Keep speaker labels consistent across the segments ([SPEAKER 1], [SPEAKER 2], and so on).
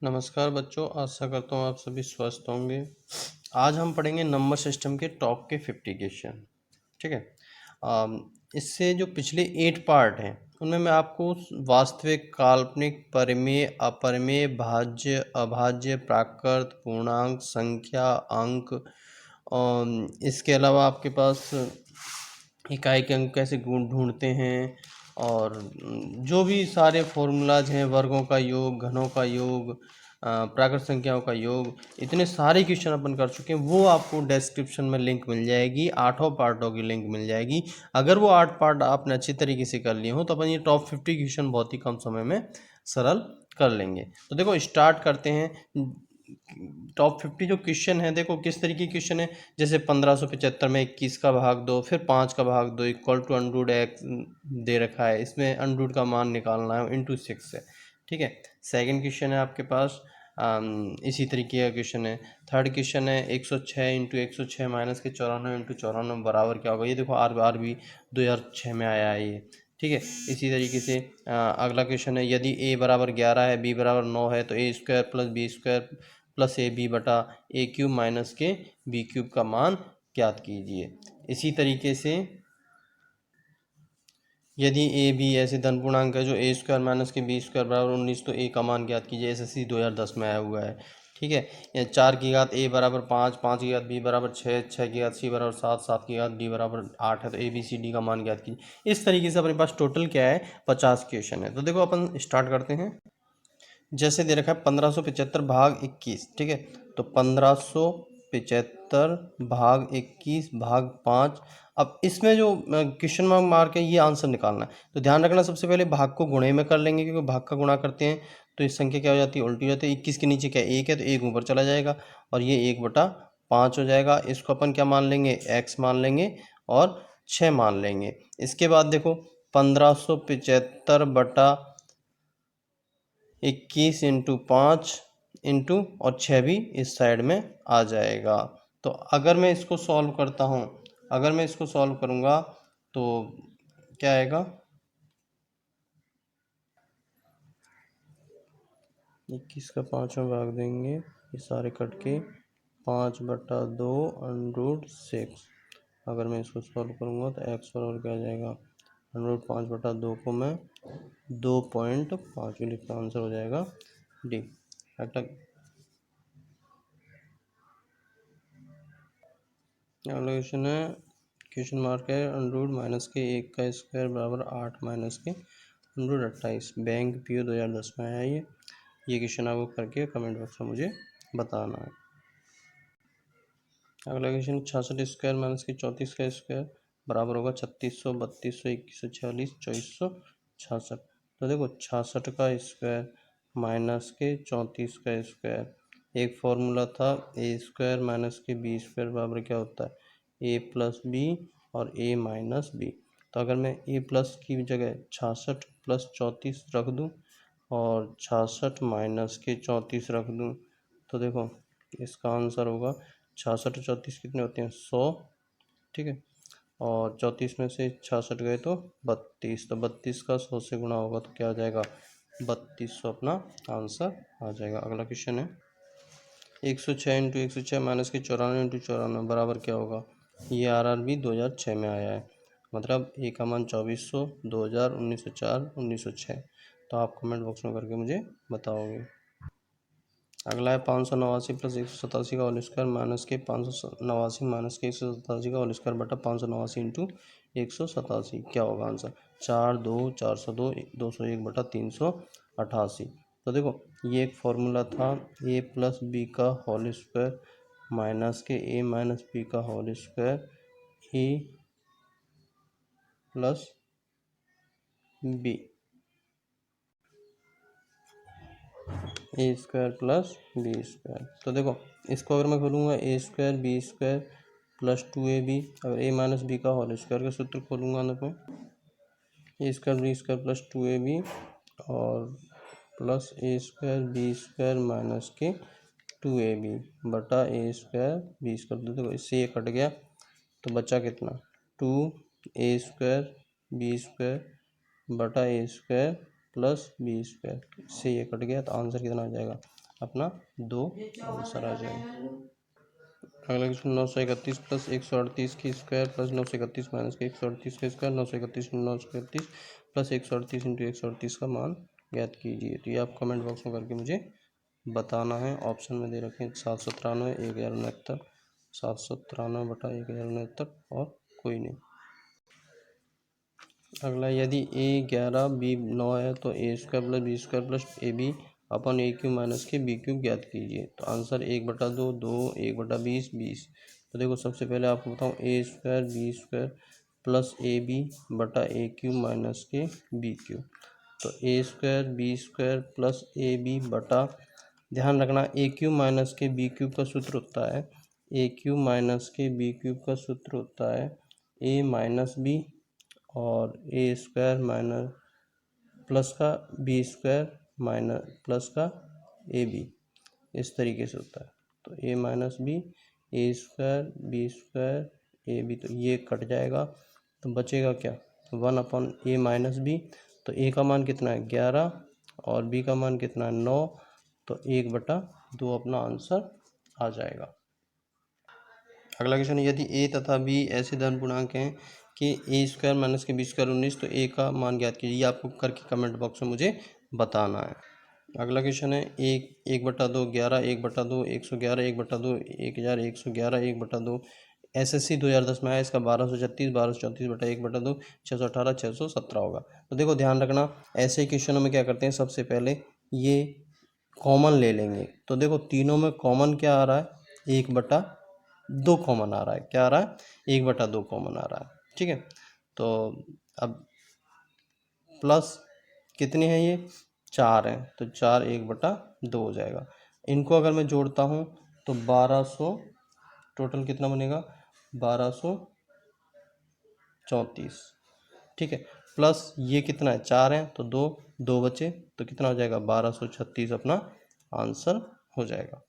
[SPEAKER 1] नमस्कार बच्चों, आशा करता हूँ आप सभी स्वस्थ होंगे। आज हम पढ़ेंगे नंबर सिस्टम के टॉप के 50 क्वेश्चन। ठीक है। इससे जो पिछले 8 पार्ट हैं उनमें मैं आपको वास्तविक, काल्पनिक, परिमेय, अपरिमेय, भाज्य, अभाज्य, प्राकृत, पूर्णांक, संख्या, अंक, इसके अलावा आपके पास इकाई के अंक कैसे ढूंढते हैं और जो भी सारे फॉर्मूलाज हैं, वर्गों का योग, घनों का योग, प्राकृत संख्याओं का योग, इतने सारे क्वेश्चन अपन कर चुके हैं। वो आपको डिस्क्रिप्शन में लिंक मिल जाएगी, 8 पार्टों की लिंक मिल जाएगी। अगर वो 8 पार्ट आपने अच्छी तरीके से कर लिए हो तो अपन ये टॉप 50 क्वेश्चन बहुत ही कम समय में सरल कर लेंगे। तो देखो स्टार्ट करते हैं। टॉप 50 जो क्वेश्चन है, देखो किस तरीके के क्वेश्चन है। जैसे 1575 में 21 का भाग दो, फिर 5 का भाग दो इक्वल टू अंडरूट एक्स दे रखा है, इसमें अंडरूट का मान निकालना है इंटू 6 है। ठीक है। सेकंड क्वेश्चन है आपके पास इसी तरीके का क्वेश्चन है। थर्ड क्वेश्चन है 106 इंटू 106 माइनस के 94 इंटू 94 बराबर क्या होगा। ये देखो आर भी 2006 में आया है ये। ठीक है। इसी तरीके से अगला क्वेश्चन है, यदि a बराबर 11 है, b बराबर 9 है, तो a square plus B square plus A B बटा ए क्यूब माइनस के बी क्यूब का मान ज्ञात कीजिए। इसी तरीके से यदि ए बी ऐसे धन पूर्णांक है जो ए स्क्वायर माइनस के बी स्क्वायर बराबर 19, तो ए का मान ज्ञात कीजिए। एसएससी 2010 में आया हुआ है। ठीक है। या 4 की घात ए बराबर 5, 5 की घात बी बराबर 6, 6 की घात सी बराबर 7, 7 की घात डी बराबर 8 है, तो ए बी सी डी का मान ज्ञात कीजिए। इस तरीके से अपने पास टोटल क्या है, 50 क्वेश्चन है। तो देखो अपन स्टार्ट करते हैं। जैसे दे रखा है 1575 भाग 21। ठीक है। तो 1575 भाग 21 भाग 5। अब इसमें जो क्वेश्चन मार्क है, ये आंसर निकालना है। तो ध्यान रखना, सबसे पहले भाग को गुणे में कर लेंगे, क्योंकि भाग का गुणा करते हैं तो इस संख्या क्या हो जाती है, उल्टी हो जाती है। 21 के नीचे क्या एक है, तो एक ऊपर चला जाएगा और ये 1/5 हो जाएगा। इसको अपन क्या मान लेंगे, x मान लेंगे और 6 मान लेंगे। इसके बाद देखो 1575 बटा 21 इंटू 5 इंटू और 6 भी इस साइड में आ जाएगा। तो अगर मैं इसको सॉल्व करता हूँ, अगर मैं इसको सॉल्व करूँगा तो क्या आएगा, 21 का 5 में भाग देंगे, ये सारे कट के 5/2 अंडरूट 6। अगर मैं इसको सॉल्व करूँगा तो x बराबर क्या आ जाएगा, अंडरूट 5/2 को मैं 2.5 लिखता, आंसर हो जाएगा डी। अगला क्वेश्चन है, क्वेश्चन मार्क है अंडरूट माइनस के 1 का स्क्वायर बराबर 8 माइनस के अंडरूट 28। बैंक पीओ 2010 में आया ये क्वेश्चन आपको करके कमेंट बॉक्स में मुझे बताना है। अगला क्वेश्चन 66 स्क्वायर माइनस के 34 का स्क्वायर बराबर होगा 3600, 3200, 2140, 2466। तो देखो 66 का स्क्वायर माइनस के 34 का स्क्वायर, एक फॉर्मूला था ए स्क्वायर माइनस के बी स्क्वायर बराबर क्या होता है, ए प्लस बी और ए माइनस बी। तो अगर मैं ए प्लस की जगह 66 प्लस 34 रख दूँ और 66 माइनस के 34 रख दूँ, तो देखो इसका आंसर होगा 66 और 34 कितने होते हैं, 100। ठीक है। और 34 में से 66 गए तो 32, तो 32 का 100 से गुणा होगा तो क्या आ जाएगा, 3200 अपना आंसर आ जाएगा। अगला क्वेश्चन है 106 इंटू 106 माइनस के 94 इंटू 94 बराबर क्या होगा। ये भी 2006 में आया है, मतलब ए का मान 2400, 2000, 1904, 1906। तो आप कमेंट बॉक्स में करके मुझे बताओगे। अगला है 589 प्लस 187 का होल स्क्वायर माइनस के 589 माइनस के 187 का होल स्क्वायर बटा 589 इंटू 187 क्या होगा आंसर, 4 2 402 201 बटा 388। तो देखो ये एक फॉर्मूला था, ए प्लस बी का होल स्क्वायर माइनस के ए माइनस बी का whole square A plus B, A square plus B square. तो देखो इसको अगर मैं खोलूँगा A square B square plus 2ab, अगर ए माइनस बी का होल स्क्वायर का सूत्र खोलूँगा अंदर में A square B square plus 2ab और plus A square B square minus के 2ab बटा ए स्क्वायर बी स्क्वायर। तो देखो इससे ये कट गया तो बचा कितना, 2a स्क्वायर बी स्क्वायर बटा ए स्क्वायर प्लस बी स्क्वायर, इससे ये कट गया तो आंसर कितना आ जाएगा, अपना 2 आंसर आ जाएगा। अगला क्वेश्चन 931 प्लस 138 की स्क्वायर प्लस 931 माइनस के 138 का स्क्वायर 931 प्लस 138 इंटू 138 का मान ज्ञात कीजिए। तो ये आप कमेंट बॉक्स में करके मुझे बताना है। ऑप्शन में दे रखे हैं 793, 1069, 793 बटा 1069 और कोई नहीं। अगला यदि a 11 b 9 है तो a square plus B square plus A B upon A cube minus के बी क्यूब ज्ञात कीजिए। तो आंसर 1/2 2 1/20 20। तो देखो सबसे पहले आपको बताऊँ A square B square plus A B बटा ए क्यूब माइनस के बी क्यूब। तो A square B square plus A B बटा, ध्यान रखना ए क्यूब माइनस के बी क्यूब का सूत्र होता है, ए क्यूब माइनस के बी क्यूब का सूत्र होता है ए माइनस बी और ए स्क्वायर माइनस प्लस का बी स्क्वायर माइनस प्लस का ए बी, इस तरीके से होता है। तो A minus B A square B square A B, तो ये कट जाएगा तो बचेगा क्या 1/ए माइनस बी। तो ए का मान कितना है 11 और बी का मान कितना है 9, तो 1/2 अपना आंसर आ जाएगा। अगला क्वेश्चन यदि ए तथा बी ऐसे धन पूर्णांक हैं कि ए स्क्वायर माइनस के बी स्क्वायर 19 तो ए का मान ज्ञात कीजिए। आपको करके कमेंट बॉक्स में मुझे बताना है। अगला क्वेश्चन है 1/2 11 1/2 111 1/2 1000 111 1/2 एसएससी 2010 में आया। इसका 1236 1234 बटा 1/2 618 617 होगा। तो देखो ध्यान रखना ऐसे क्वेश्चनों में क्या करते हैं, सबसे पहले ये कॉमन ले लेंगे। तो देखो तीनों में कॉमन क्या आ रहा है 1/2 कॉमन आ रहा है। क्या आ रहा है 1/2 कॉमन आ रहा है। ठीक है, तो अब प्लस कितने हैं ये 4 हैं, तो 4 1/2 हो जाएगा। इनको अगर मैं जोड़ता हूँ तो 1200, टोटल कितना बनेगा 1234। ठीक है, प्लस ये कितना है 4 है तो 2 2 बचे तो कितना हो जाएगा 1236 अपना आंसर हो जाएगा।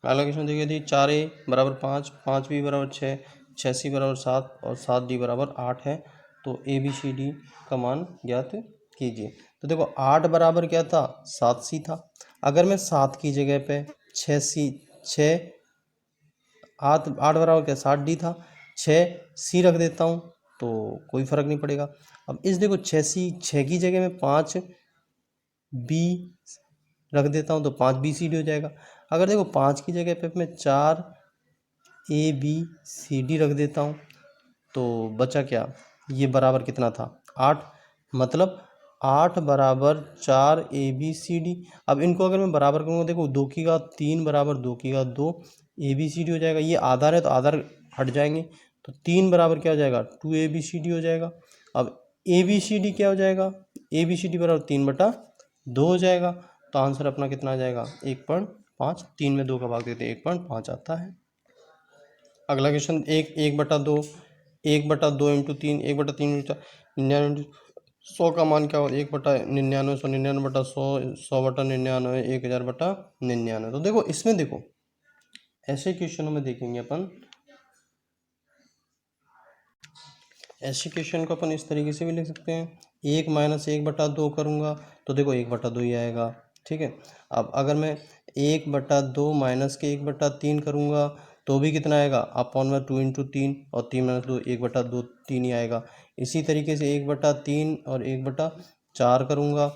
[SPEAKER 1] अगला क्वेश्चन देखिए यदि 4a बराबर 5 5b बराबर 6 6c बराबर 7 और 7d बराबर 8 है तो ए बी सी डी का मान ज्ञात कीजिए। तो देखो 8 बराबर क्या था 7c था। अगर मैं 7 की जगह पे 6c 6 8 बराबर क्या 7d था, 6c रख देता हूँ तो कोई फ़र्क नहीं पड़ेगा। अब इस देखो 6c 6 की जगह में 5b रख देता हूँ तो 5bcd हो जाएगा। अगर देखो 5 की जगह पे मैं 4abcd रख देता हूँ तो बचा क्या, ये बराबर कितना था 8, मतलब 8 बराबर 4abcd। अब इनको अगर मैं बराबर करूँगा देखो 2 की घात 3 बराबर 2 की घात 2 abcd हो जाएगा। ये आधार है तो आधार हट जाएंगे तो 3 बराबर क्या हो जाएगा 2abcd हो जाएगा। अब abcd क्या हो जाएगा abcd बराबर 3/2 हो जाएगा। तो आंसर अपना कितना आ जाएगा 1.5। 3 में 2 का भाग देते 1.5 आता है। अगला क्वेश्चन 1/2 1/2 इंटू 3 1/3 इंटू 99 100 का मान क्या हो 1/99 199 बटा 100 100/99 1000/99। तो देखो इसमें देखो ऐसे क्वेश्चनों में देखेंगे अपन, ऐसे क्वेश्चन को अपन इस तरीके से भी लिख सकते हैं 1 माइनस 1/2 करूँगा तो देखो 1/2 ही आएगा। ठीक है, अब अगर मैं 1/2 माइनस के 1/3 करूँगा तो भी कितना आएगा अपॉन में 2 इंटू 3 और 3 माइनस 2 1/2 3 ही आएगा। इसी तरीके से 1/3 और 1/4 करूँगा,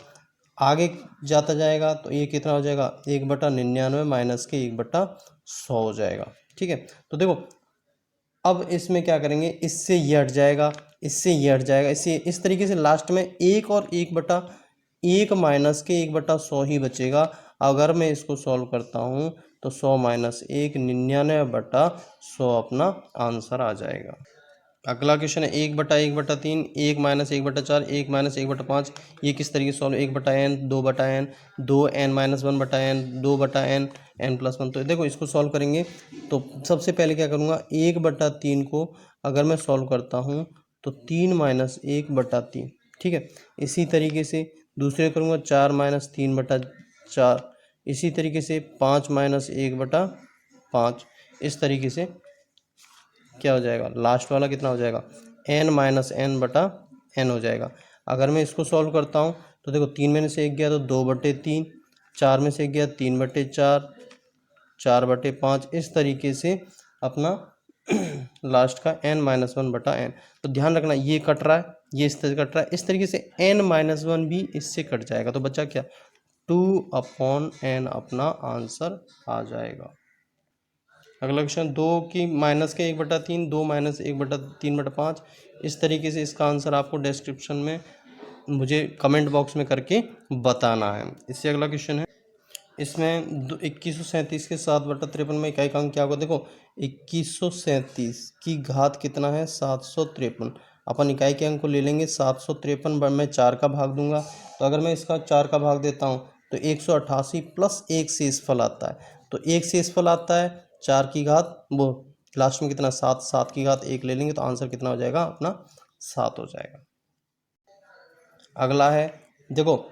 [SPEAKER 1] आगे जाता जाएगा तो ये कितना हो जाएगा 1/99 माइनस के 1/100 हो जाएगा। ठीक है, तो देखो अब इसमें क्या करेंगे, इससे ये हट जाएगा इससे ये हट जाएगा, इससे इस तरीके से लास्ट में 1 और 1/1 माइनस के 1/100 ही बचेगा। अगर मैं इसको सॉल्व करता हूँ तो 100 माइनस 1 99/100 अपना आंसर आ जाएगा। अगला क्वेश्चन है 1/1/3 1 माइनस 1/4 1 माइनस 1/5। ये किस तरीके से solve 1/n 2/n 2n minus 1/n 2/n n+1। तो देखो इसको सॉल्व करेंगे तो सबसे पहले क्या करूँगा 1/3 को अगर मैं सॉल्व करता हूँ तो 3 माइनस 1/3। ठीक है, इसी तरीके से दूसरे करूँगा 4 माइनस 3/4। इसी तरीके से 5 माइनस 1/5। इस तरीके से क्या हो जाएगा लास्ट वाला कितना हो जाएगा n माइनस n/n हो जाएगा। अगर मैं इसको सॉल्व करता हूँ तो देखो 3 में से 1 गया तो 2/3, 4 में से गया 3/4, 4/5, इस तरीके से अपना लास्ट का n-1/n। तो ध्यान रखना ये कट रहा है, ये इस तरह कट रहा है, इस तरीके से n-1 भी इससे कट जाएगा। तो बच्चा क्या 2/n अपना आंसर आ जाएगा। अगला क्वेश्चन 2 की माइनस के 1/3, 2 माइनस 1/3/5, इस तरीके से इसका आंसर आपको डिस्क्रिप्शन में मुझे कमेंट बॉक्स में करके बताना है। इससे अगला क्वेश्चन है, इसमें 2137 के 7/53 में इकाई का अंक क्या होगा। देखो 2137 की घात कितना है 753। अपन इकाई के अंक को ले लेंगे 753 में 4 का भाग दूंगा। तो अगर मैं इसका 4 का भाग देता हूँ तो 188 प्लस 1 शेषफल आता है। तो 1 शेषफल आता है, 4 की घात वो लास्ट में कितना 7, 7 की घात 1 ले लेंगे तो आंसर कितना हो जाएगा अपना 7 हो जाएगा। अगला है देखो,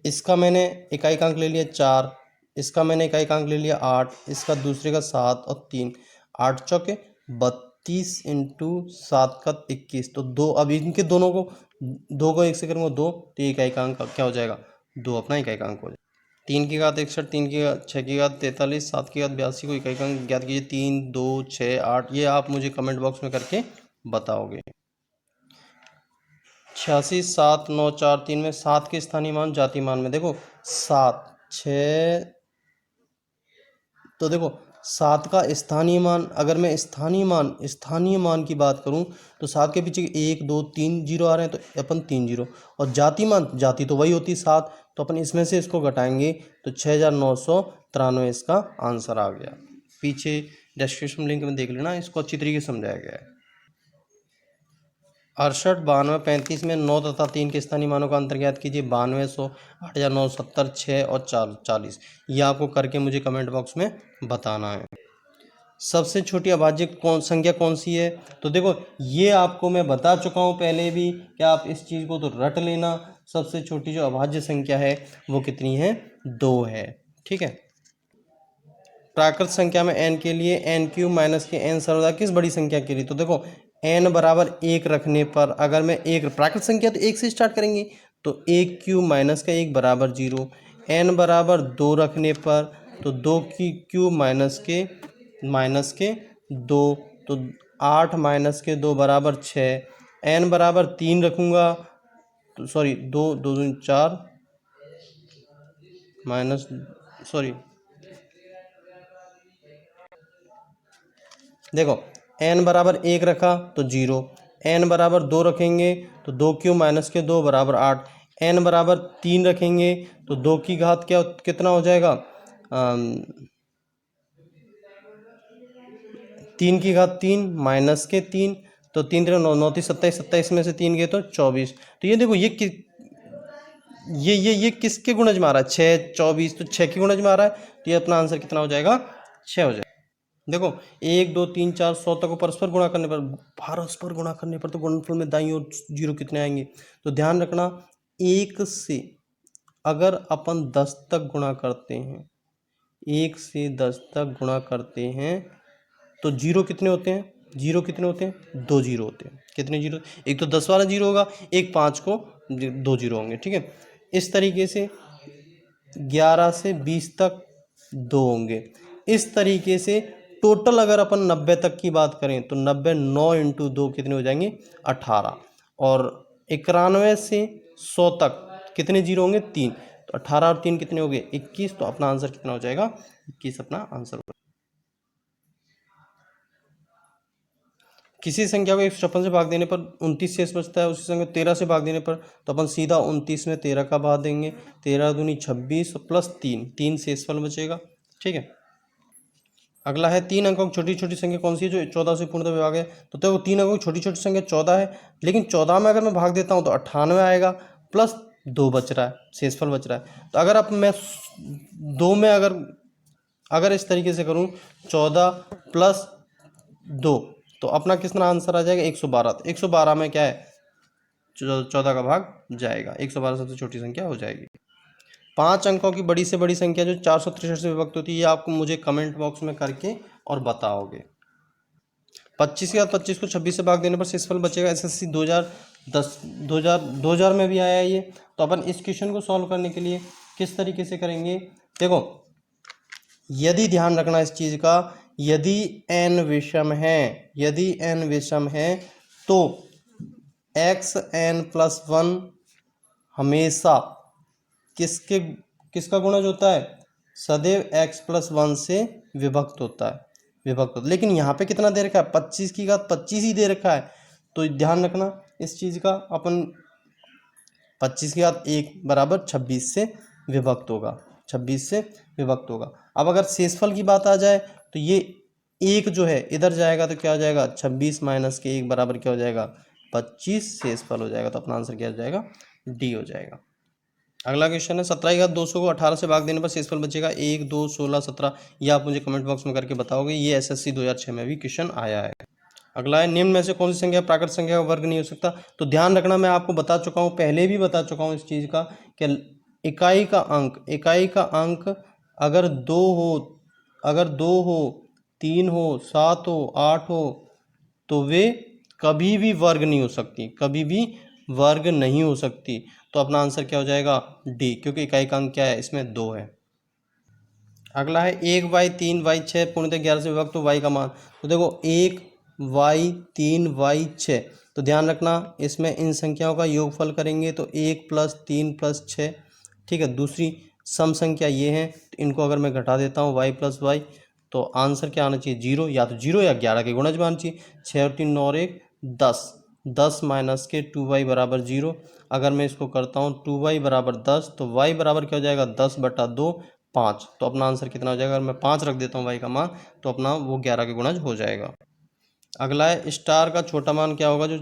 [SPEAKER 1] इसका मैंने इकाई का अंक ले लिया 4, इसका मैंने इकाई का अंक ले लिया 8, इसका दूसरे का 7 और 3, 8 चौके 32 इंटू 7 का 21। तो 2, अब इनके दोनों को 2 को 1 से करूँगा 2, तो ये इकाई का अंक क्या हो जाएगा 2 अपना इकाई का अंक हो जाएगा। 3 की घात 61, 3 की घात 6 की घात 43, 7 की घात 82 को इकाई का अंक ज्ञात कीजिए। 3, 2, 6, 8, ये आप मुझे कमेंट बॉक्स में करके बताओगे। 86, 7, 9, 4, 3 में 7 के स्थानीय मान जाति मान में देखो 7, 6, तो देखो 7 का स्थानीय मान, अगर मैं स्थानीय मान की बात करूं तो 7 के पीछे 1, 2, 3 जीरो आ रहे हैं तो अपन 3 जीरो, और जाति मान जाति तो वही होती है 7, तो अपन इसमें से इसको घटाएंगे तो 6993 इसका आंसर आ गया। पीछे डिस्क्रिप्शन लिंक में देख लेना, इसको अच्छी तरीके से समझाया गया है। 68, 92, 35 में 9 तथा 3 के स्थानीय मानों का अंतर ज्ञात कीजिए। 9200, 8970, 6 और 40। ये आपको करके मुझे कमेंट बॉक्स में बताना है। सबसे छोटी अभाज्य संख्या कौन सी है, तो देखो ये आपको मैं बता चुका हूँ पहले भी, क्या आप इस चीज़ को तो रट लेना। सबसे छोटी जो अभाज्य संख्या है वो कितनी है 2 है, ठीक है। प्राकृत संख्या में n के लिए n³ माइनस के n सर्वदा किस बड़ी संख्या के लिए, तो देखो n बराबर 1 रखने पर, अगर मैं एक प्राकृत संख्या तो 1 से स्टार्ट करेंगे, तो 1³ माइनस का 1 बराबर 0। n बराबर 2 रखने पर तो 2³ माइनस के 2, तो 8 माइनस के 2 बराबर 6। n बराबर 3 रखूँगा तो सॉरी 2, 2 दूनी 4 माइनस देखो n बराबर 1 रखा तो 0, n बराबर 2 रखेंगे तो 2³ माइनस के 2 बराबर 8, n बराबर 3 रखेंगे तो 2 की घात कितना हो जाएगा 3 की घात 3 माइनस के 3, तो 3 3 9 9 27, 27 में से 3 गए तो 24। तो ये देखो ये किसके गुणज में आ रहा है 6, 24, तो 6 के गुणज में आ रहा है, तो ये अपना आंसर कितना हो जाएगा 6 हो जाएगा। देखो 1, 2, 3, 4, 100 तक को परस्पर गुणा करने पर, परस्पर गुणा करने पर तो गुणनफल में दाईं ओर जीरो कितने आएंगे, तो ध्यान रखना 1 से अगर अपन 10 तक गुणा करते हैं, 1 से 10 तक गुणा करते हैं तो जीरो कितने होते हैं, जीरो कितने होते हैं 2 जीरो होते हैं। कितने जीरो, एक तो 10 वाला जीरो होगा, एक 5 को 2 जीरो होंगे, ठीक है। इस तरीके से 11 से 20 तक 2 होंगे। इस तरीके से टोटल अगर अपन 90 तक की बात करें तो 90, 9 इंटू 2 कितने हो जाएंगे 18, और 91 से 100 तक कितने जीरो होंगे 3, तो 18 और 3 कितने हो गए 21, तो अपना आंसर कितना हो जाएगा 21 अपना आंसर होगा। किसी संख्या को 156 से भाग देने पर 29 शेष बचता है, उसी संख्या को 13 से भाग देने पर तो अपन सीधा 29 में 13 का भाग देंगे, 13 दूनी 26 प्लस 3 शेषफल बचेगा, ठीक है। अगला है 3 अंकों की छोटी छोटी संख्या कौन सी है जो 14 से पूर्णतः विभाग है, तो देखो 3 अंकों की छोटी छोटी संख्या 14 है, लेकिन 14 में अगर मैं भाग देता हूँ तो 98 आएगा, प्लस 2 बच रहा है, शेषफल बच रहा है। तो अगर अब मैं 2 में अगर इस तरीके से करूँ 14 प्लस 2, तो अपना कितना आंसर आ जाएगा 112। तो 112 में क्या है 14 का भाग जाएगा, 112 सबसे छोटी संख्या हो जाएगी। 5 अंकों की बड़ी से बड़ी संख्या जो 463 से विभक्त होती है, ये आपको मुझे कमेंट बॉक्स में करके और बताओगे। 25 के बाद 25 को 26 से भाग देने पर शेषफल बचेगा। एसएससी 2010 2000 में भी आया है ये। तो अपन इस क्वेश्चन को सॉल्व करने के लिए किस तरीके से करेंगे, देखो, यदि ध्यान रखना इस चीज का, यदि n विषम है तो xn+1 हमेशा किसका गुणज होता है? सदैव x+1 से विभक्त होता है। लेकिन यहाँ पे कितना दे रखा है? 25 की घात 25 ही दे रखा है। तो ध्यान रखना इस चीज का, अपन 25 की घात 1 बराबर 26 से विभक्त होगा, 26 से विभक्त होगा। अब अगर शेषफल की बात आ जाए तो ये एक जो है इधर जाएगा तो क्या हो जाएगा? 26 माइनस के 1 बराबर क्या हो जाएगा? 25 शेषफल हो जाएगा। तो अपना आंसर क्या हो जाएगा? डी हो जाएगा। अगला क्वेश्चन है 17 की घात 200 को 18 से भाग देने पर शेषफल बचेगा 1, 2, 16, 17। ये आप मुझे कमेंट बॉक्स में करके बताओगे। ये एसएससी 2006 में भी क्वेश्चन आया है। अगला है निम्न में से कौन सी संख्या प्राकृत संख्या का वर्ग नहीं हो सकता? तो ध्यान रखना, मैं आपको बता चुका हूँ, पहले भी बता चुका हूँ इस चीज़ का कि इकाई का अंक अगर दो हो 3 हो 7 हो 8 हो तो वे कभी भी वर्ग नहीं हो सकती, कभी भी वर्ग नहीं हो सकती। तो अपना आंसर क्या हो जाएगा? डी, क्योंकि इकाई का अंक क्या है? इसमें 2 है। अगला है 1y 3y 6 पूर्णतः 11 से विभक्त तो y का मान। तो देखो 1y 3y 6, तो ध्यान रखना इसमें इन संख्याओं का योगफल करेंगे तो 1 + 3 + 6, ठीक है। दूसरी सम संख्या ये है, तो इनको अगर मैं घटा देता हूँ y + y, तो आंसर क्या आना चाहिए? 0, या तो 0 या 11 के गुणज में आना चाहिए। 6 और 3 9 और 1 10, 10 माइनस के 2y बराबर 0। अगर मैं इसको करता हूँ 2y बराबर 10, तो y बराबर क्या हो जाएगा? 10/2 5। तो अपना आंसर कितना हो जाएगा? अगर मैं 5 रख देता हूँ y का मान, तो अपना वो 11 के गुणज हो जाएगा। अगला है स्टार का छोटा मान क्या होगा? जो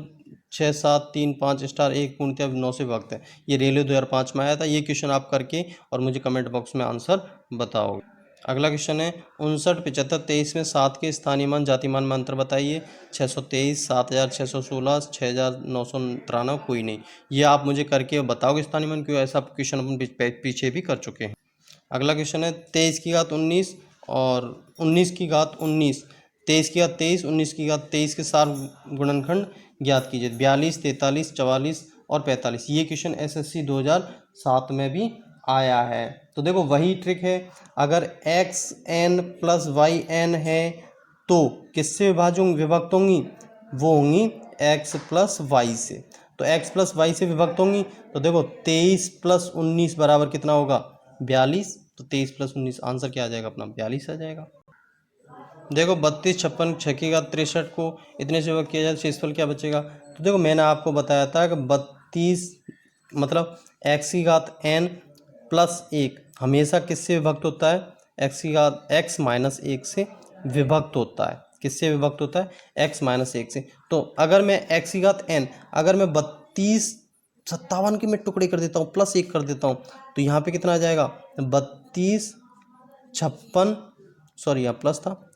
[SPEAKER 1] 6 7 3 5 स्टार 1 पूर्णतः 9 से विभक्त है। ये रेलवे 2005 में आया था। ये क्वेश्चन आप करके और मुझे कमेंट बॉक्स में आंसर बताओगे। अगला क्वेश्चन है 59 75 23 में 7 के स्थानीय मान जातिमान में अंतर बताइए। 623, 7616, 6993, कोई नहीं। ये आप मुझे करके बताओगे स्थानीय मान, क्यों ऐसा क्वेश्चन अपन पीछे भी कर चुके हैं। अगला क्वेश्चन है 23 की घात 19 और 19 की घात 19, 23 की घात 23, 19 की घात 23 के सार गुणनखंड ज्ञात कीजिए। 42, 43, 44 और 45। ये क्वेश्चन एसएससी 2007 में भी आया है। तो देखो वही ट्रिक है, अगर xn + yn है तो किससे विभक्त होंगी? वो होंगी x + y से। तो x + y से विभक्त होंगी। तो देखो 23 + 19 बराबर कितना होगा? 42। तो 23 + 19 आंसर क्या आ जाएगा? अपना 42 आ जाएगा। देखो 32, 56, 6 की घात 63 को इतने से विभक्त किया जाए, शेषफल क्या बचेगा? तो देखो मैंने आपको बताया था कि 32 मतलब x की घात n + 1 हमेशा किससे विभक्त होता है? x की घात x - 1 से विभक्त होता है। किससे विभक्त होता है? x - 1 से। तो अगर मैं x की घात n, अगर मैं 32 57 के मैं टुकड़े कर देता हूँ, +1 कर देता हूँ, तो यहाँ पे कितना आ जाएगा? 32 56, सॉरी यहाँ प्लस था,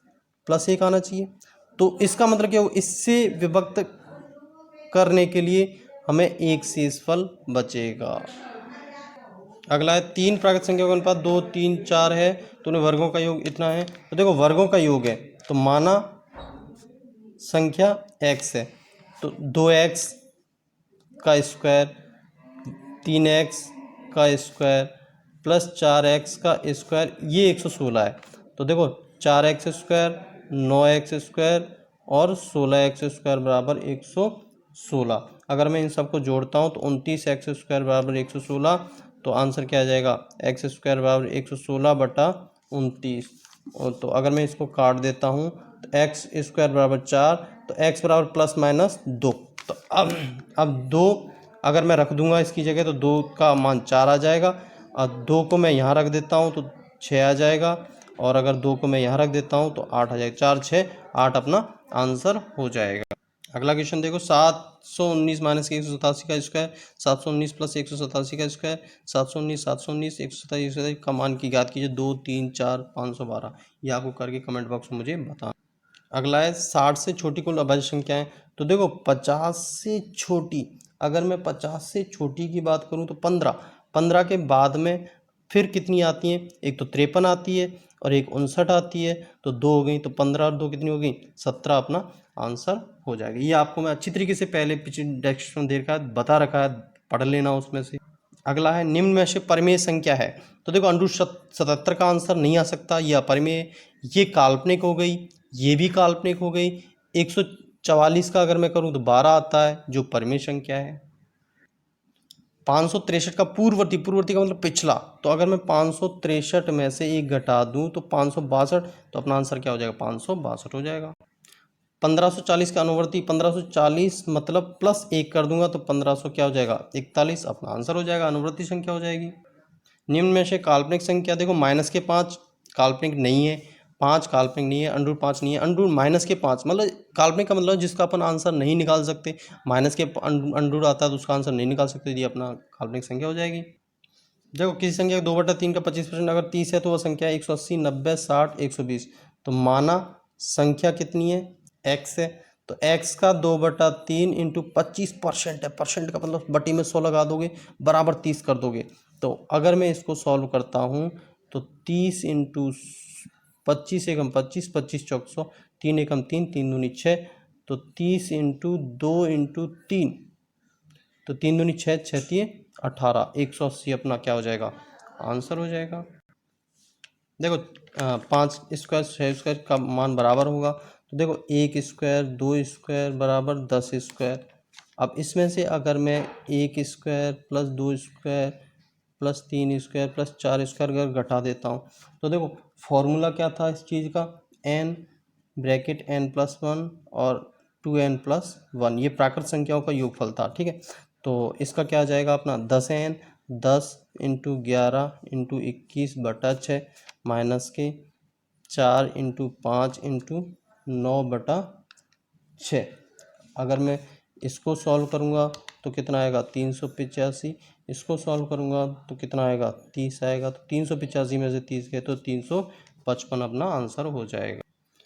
[SPEAKER 1] +1 आना चाहिए। तो इसका मतलब क्या हो? इससे विभक्त करने के लिए हमें एक शेषफल बचेगा। अगला है 3 प्राकृत संख्या का अनुपात 2 3 4 है, तो उन्हें वर्गों का योग इतना है। तो देखो वर्गों का योग है, तो माना संख्या x है, तो 2x का स्क्वायर 3x का स्क्वायर प्लस 4x का स्क्वायर, ये 116 है। तो देखो 4x स्क्वायर 9x स्क्वायर और 16x स्क्वायर बराबर 116। अगर मैं इन सबको जोड़ता हूँ तो 29x स्क्वायर बराबर 116। तो आंसर क्या आ जाएगा? x स्क्वायर बराबर 116/29। तो अगर मैं इसको काट देता हूँ तो x स्क्वायर बराबर 4, तो x बराबर ±2। तो अब 2 अगर मैं रख दूंगा इसकी जगह तो 2 का मान 4 आ जाएगा, और 2 को मैं यहाँ रख देता हूँ तो 6 आ जाएगा, और अगर 2 को मैं यहाँ रख देता हूँ तो 8 आ जाएगा। 4 6 8 अपना आंसर हो जाएगा। अगला क्वेश्चन देखो 719 - के 187 का स्क्वायर, 719 + 187 का स्क्वायर, 719 719 187 का मान की ज्ञात कीजिए। 2 3 4 512। ये आपको करके कमेंट बॉक्स में मुझे बताना। अगला है 60 से छोटी कुल अभाज्य संख्याएं। तो देखो 50 से छोटी, अगर मैं 50 से छोटी की बात करूं तो 15 के बाद में फिर कितनी आती हैं? एक तो 53 आती है और एक 59 आती है। तो 2 हो गई, तो 15 और 2 कितनी हो गई? 17 अपना आंसर हो जाएगा। ये आपको मैं अच्छी तरीके से पहले पिछले डिस्क्रिप्शन दे रखा है, बता रखा है, पढ़ लेना उसमें से। अगला है निम्न में से परिमेय संख्या है। तो देखो √77 का आंसर नहीं आ सकता, यह अपरिमेय, ये काल्पनिक हो गई, ये भी काल्पनिक हो गई। 144 का अगर मैं करूँ तो 12 आता है जो परिमेय संख्या है। 563 का पूर्ववर्ती, पूर्ववर्ती का मतलब पिछला, तो अगर मैं 563 में से एक घटा दूं तो 562, तो अपना आंसर क्या हो जाएगा, 562 हो जाएगा। 1540 का अनुवर्ती, 1540 मतलब प्लस एक कर दूंगा तो 1500 क्या हो जाएगा, 41, अपना आंसर हो जाएगा, अनुवर्ती संख्या हो जाएगी। निम्न में से काल्पनिक संख्या, देखो माइनस के 5 काल्पनिक नहीं है, 5 काल्पनिक नहीं है, √5 नहीं है, -5 मतलब काल्पनिक का मतलब जिसका अपन आंसर नहीं निकाल सकते, माइनस के अंडूर आता है तो उसका आंसर नहीं निकाल सकते, ये अपना काल्पनिक संख्या हो जाएगी। देखो किसी संख्या 2/3 का 25% अगर 30 है तो वह संख्या 180, 90, 60, 120, तो माना संख्या कितनी है, x है, तो x का 2/3 इंटू 25% है, परसेंट का मतलब बटी में 100 लगा दोगे बराबर 30 कर दोगे। तो अगर मैं इसको सॉल्व करता हूँ तो 30 इंटू 25 एकम 25, 25 चौक 100, 3 एकम 3, 3 दूनी 6, तो 30 इंटू 2 इंटू 3, तो 3 दूनी 6, 6 3 18, 180 अपना क्या हो जाएगा, आंसर हो जाएगा। देखो 5 स्क्वायर 6 स्क्वायर का मान बराबर होगा, तो देखो 1 स्क्वायर 2 स्क्वायर बराबर 10 स्क्वायर। अब इसमें से अगर मैं 1 square plus 2 square plus 3 square plus 4 square अगर घटा देता हूँ तो देखो फॉर्मूला क्या था इस चीज़ का, n ब्रैकेट n+1 और 2n+1, ये प्राकृत संख्याओं का योगफल था, ठीक है। तो इसका क्या आ जाएगा अपना 10n, 10 इंटू 11 इंटू 21/6 माइनस के 4 इंटू 5 इंटू 9/6। अगर मैं इसको सॉल्व करूँगा तो कितना आएगा 385, इसको सॉल्व करूँगा तो कितना आएगा 30 आएगा, तो 385 में से 30 गए तो 355 अपना आंसर हो जाएगा।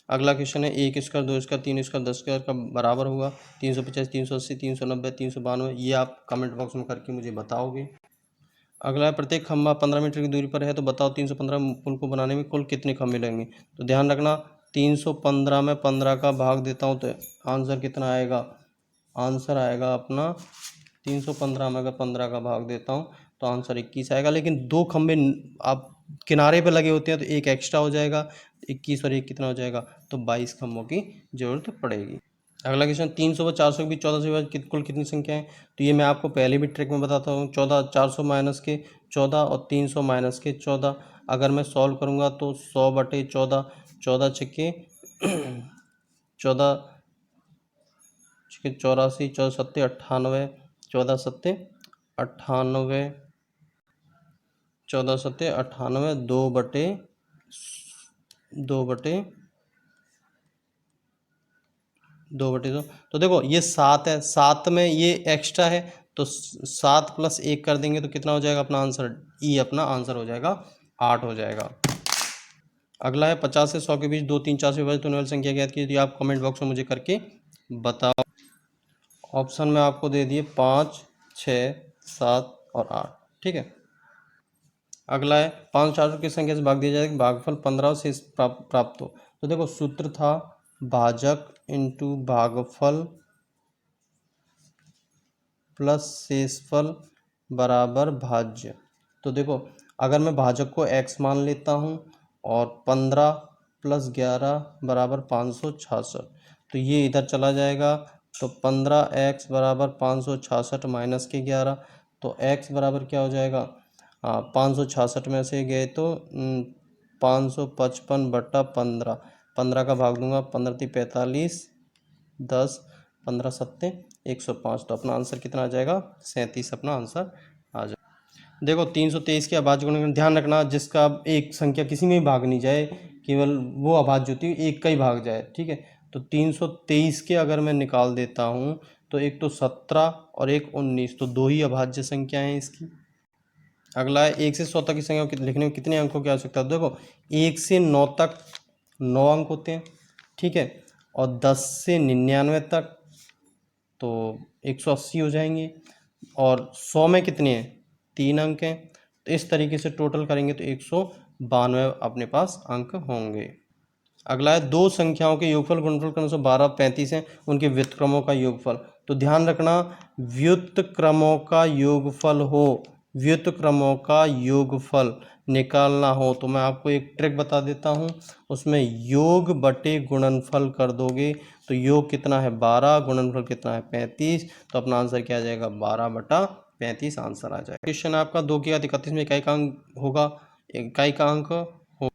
[SPEAKER 1] अगला क्वेश्चन है 1 स्क्वायर 2 स्क्वायर 3 स्क्वायर 10 स्क्वायर का बराबर होगा 350, 380, 390, 392, ये आप कमेंट बॉक्स में करके मुझे बताओगे। अगला है प्रत्येक खंभा 15 मीटर की दूरी पर है, तो बताओ 315 पुल को बनाने में कुल कितने खंभे लगेंगे। तो ध्यान रखना 315 में 15 का भाग देता हूँ तो आंसर कितना आएगा, आंसर आएगा अपना 315 में अगर 15 का भाग देता हूँ तो आंसर 21 आएगा। लेकिन दो खंभे आप किनारे पे लगे होते हैं तो एक एक्स्ट्रा हो जाएगा, 21 और 1 कितना हो जाएगा, तो 22 खंभों की जरूरत पड़ेगी। अगला क्वेश्चन 300 व 400 के बीच 14 से विभाजित कुल कितनी संख्या है। तो ये मैं आपको पहले भी ट्रिक में बताता हूँ, 14 400 माइनस के 14 और 300 माइनस के 14। अगर मैं सॉल्व करूँगा तो 100/14, 14 छक्के 14 छक्के 84, 14 सत्ते 98, 14 सत्ते 98, 14 सत्ते 98, 2/2 तो देखो ये 7 है, 7 में ये एक्स्ट्रा है तो 7 + 1 कर देंगे तो कितना हो जाएगा अपना आंसर, ई अपना आंसर हो जाएगा 8 हो जाएगा। अगला है 50 से 100 के बीच 2, 3, 4 से विभाजित होने वाली संख्या ज्ञात कीजिए। आप कमेंट बॉक्स में मुझे करके बताओ। ऑप्शन में आपको दे दिए 5, 6, 7 और 8, ठीक है। अगला है 5 4 की संख्या से भाग दिया जाएगा, भागफल 15 से प्राप्त हो। तो देखो सूत्र था भाजक इंटू भागफल प्लस शेषफल बराबर भाज्य। तो देखो अगर मैं भाजक को x मान लेता हूँ और 15 + 11 बराबर 566, तो ये इधर चला जाएगा, तो 15x बराबर 566 माइनस के 11, तो x बराबर क्या हो जाएगा, 566 में से गए तो 555/15, 15 का भाग दूंगा, 15 × 45, 10, 15 सत्ते 105, तो अपना आंसर कितना आ जाएगा 37 अपना आंसर आ जाएगा। देखो 323 के अभाज्य गुणन में ध्यान रखना जिसका एक संख्या किसी में भी भाग नहीं जाए, केवल वो अभाज्य होती है एक का ही भाग जाए, ठीक है। तो 323 के अगर मैं निकाल देता हूँ तो एक तो 17 और एक 19, तो दो ही अभाज्य संख्या हैं इसकी। अगला है 1 से 100 तक की संख्या को लिखने में कितने अंकों की आवश्यकता है। देखो 1 से 9 तक 9 अंक होते हैं, ठीक है, और 10 से 99 तक तो 180 हो जाएंगे, और 100 में कितने हैं 3 अंक हैं, तो इस तरीके से टोटल करेंगे तो 192 अपने पास अंक होंगे। अगला है दो संख्याओं के योगफल गुणनफल क्रम से 12, 35 हैं, उनके व्युत्क्रमों का योगफल। तो ध्यान रखना व्युत्क्रमों का योगफल हो व्युत्क्रमों का योगफल निकालना हो तो मैं आपको एक ट्रिक बता देता हूँ। उसमें योग बटे गुणनफल कर दोगे तो योग कितना है 12, गुणनफल कितना है 35, तो अपना आंसर क्या आ जाएगा 12/35 आंसर आ जाएगा। क्वेश्चन आपका 2 की घात 31 में इकाई का अंक होगा, इकाई का अंक हो,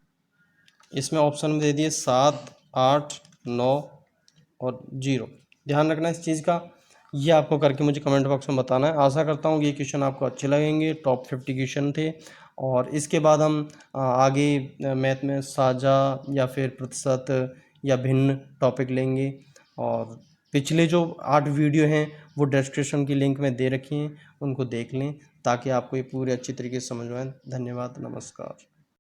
[SPEAKER 1] इसमें ऑप्शन में दे दिए 7, 8, 9 और 0। ध्यान रखना इस चीज़ का। ये आपको करके मुझे कमेंट बॉक्स में बताना है। आशा करता हूँ ये क्वेश्चन आपको अच्छे लगेंगे। टॉप 50 क्वेश्चन थे और इसके बाद हम आगे मैथ में साझा या फिर प्रतिशत या भिन्न टॉपिक लेंगे। और पिछले जो 8 वीडियो हैं वो डिस्क्रिप्शन की लिंक में दे रखी हैं, उनको देख लें ताकि आपको ये पूरे अच्छी तरीके से समझ में आए। धन्यवाद, नमस्कार।